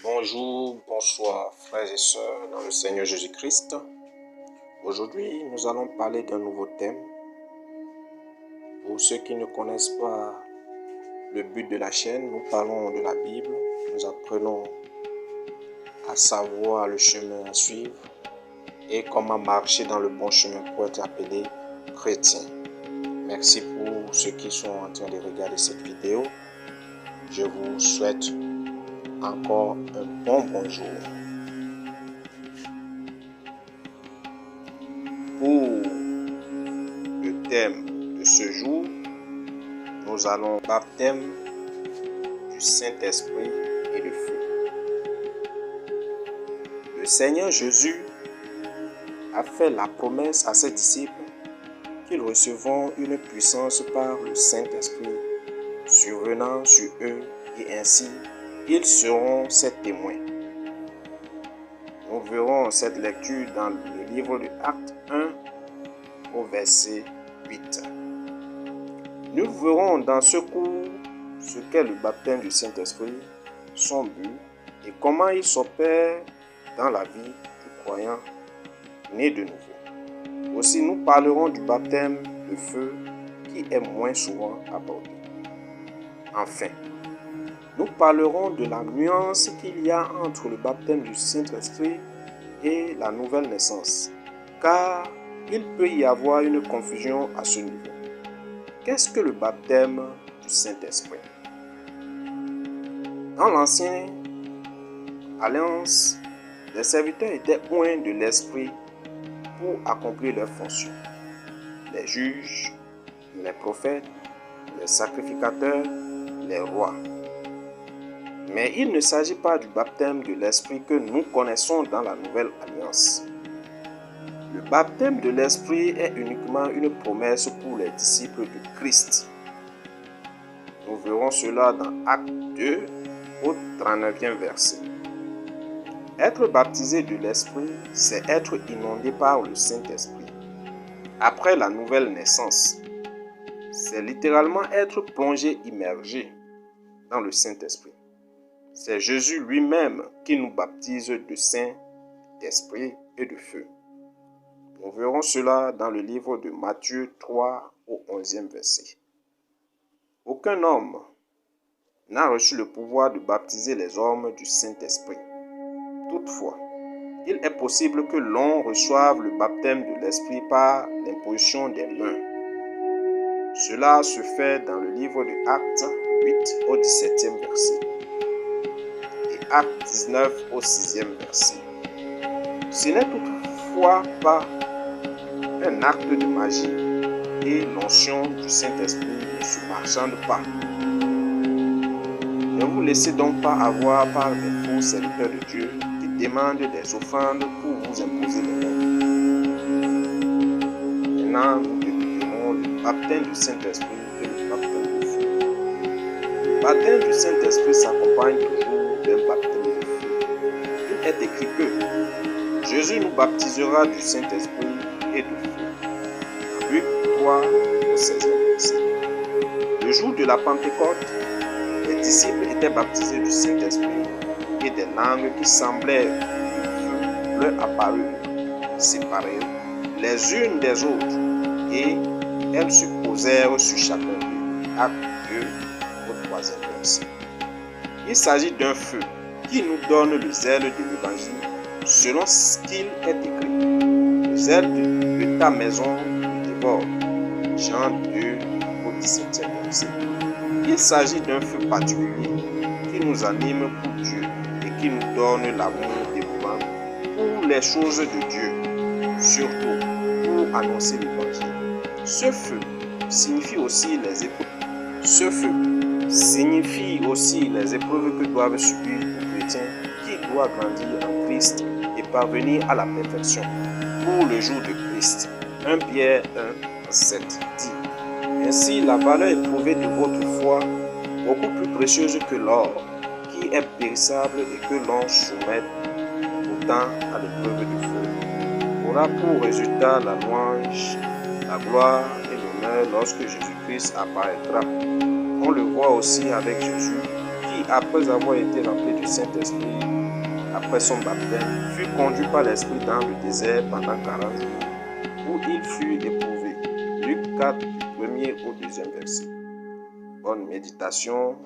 Bonjour, bonsoir frères et sœurs dans le Seigneur Jésus-Christ. Aujourd'hui, nous allons parler d'un nouveau thème. Pour ceux qui ne connaissent pas le but de la chaîne, nous parlons de la Bible. Nous apprenons à savoir le chemin à suivre et comment marcher dans le bon chemin pour être appelé chrétien. Merci pour ceux qui sont en train de regarder cette vidéo. Je vous souhaite encore un bon bonjour. Pour le thème de ce jour, nous allons baptême du Saint-Esprit et de feu. Le Seigneur Jésus a fait la promesse à ses disciples qu'ils recevront une puissance par le Saint-Esprit survenant sur eux et ainsi ils seront ses témoins. Nous verrons cette lecture dans le livre de Actes 1 au verset 8. Nous verrons dans ce cours ce qu'est le baptême du Saint-Esprit, son but et comment il s'opère dans la vie du croyant né de nouveau. Aussi, nous parlerons du baptême de feu qui est moins souvent abordé. Enfin, nous parlerons de la nuance qu'il y a entre le baptême du Saint-Esprit et la nouvelle naissance, car il peut y avoir une confusion à ce niveau. Qu'est-ce que le baptême du Saint-Esprit? Dans l'ancienne alliance, les serviteurs étaient oints de l'Esprit pour accomplir leurs fonctions. Les juges, les prophètes, les sacrificateurs, les rois. Mais il ne s'agit pas du baptême de l'Esprit que nous connaissons dans la Nouvelle Alliance. Le baptême de l'Esprit est uniquement une promesse pour les disciples de Christ. Nous verrons cela dans Actes 2 au 39e verset. Être baptisé de l'Esprit, c'est être inondé par le Saint-Esprit. Après la nouvelle naissance, c'est littéralement être plongé, immergé dans le Saint-Esprit. C'est Jésus lui-même qui nous baptise de Saint-Esprit et de feu. Nous verrons cela dans le livre de Matthieu 3 au 11e verset. Aucun homme n'a reçu le pouvoir de baptiser les hommes du Saint-Esprit. Toutefois, il est possible que l'on reçoive le baptême de l'Esprit par l'imposition des mains. Cela se fait dans le livre de Actes 8 au 17e verset. Acte 19 au 6e verset. Ce n'est toutefois pas un acte de magie et l'onction du Saint-Esprit ne se marchande pas. Ne vous laissez donc pas avoir par des faux serviteurs de Dieu qui demandent des offrandes pour vous imposer les mains. Maintenant, nous débuterons le baptême du Saint-Esprit et le baptême de feu. Le baptême du Saint-Esprit s'accompagne toujours d'un baptême de feu. Il est écrit que Jésus nous baptisera du Saint-Esprit et de feu. Luc 3 au 16e verset. Le jour de la Pentecôte, les disciples étaient baptisés du Saint-Esprit et des langues qui semblaient de feu leur apparurent séparées les unes des autres et elles se posèrent sur chacun d'eux. Acte 2 au 3e verset. Il s'agit d'un feu qui nous donne le zèle de l'évangile selon ce qu'il est écrit. Le zèle de ta maison me dévore. Jean 2 au 17e verset. Il s'agit d'un feu particulier qui nous anime pour Dieu et qui nous donne l'amour dévouant pour les choses de Dieu, surtout pour annoncer l'évangile. Ce feu signifie aussi les épreuves. Que doivent subir les chrétiens qui doivent grandir en Christ et parvenir à la perfection pour le jour de Christ. 1 Pierre 1, 7 dit: Ainsi, la valeur éprouvée de votre foi, beaucoup plus précieuse que l'or, qui est périssable et que l'on soumet pourtant à l'épreuve de feu, aura pour résultat la louange, la gloire et l'honneur lorsque Jésus-Christ apparaîtra. On le voit aussi avec Jésus qui après avoir été rempli du Saint-Esprit, après son baptême, fut conduit par l'Esprit dans le désert pendant 40 jours, où il fut éprouvé. Luc 4, du 1er au 2e verset. Bonne méditation.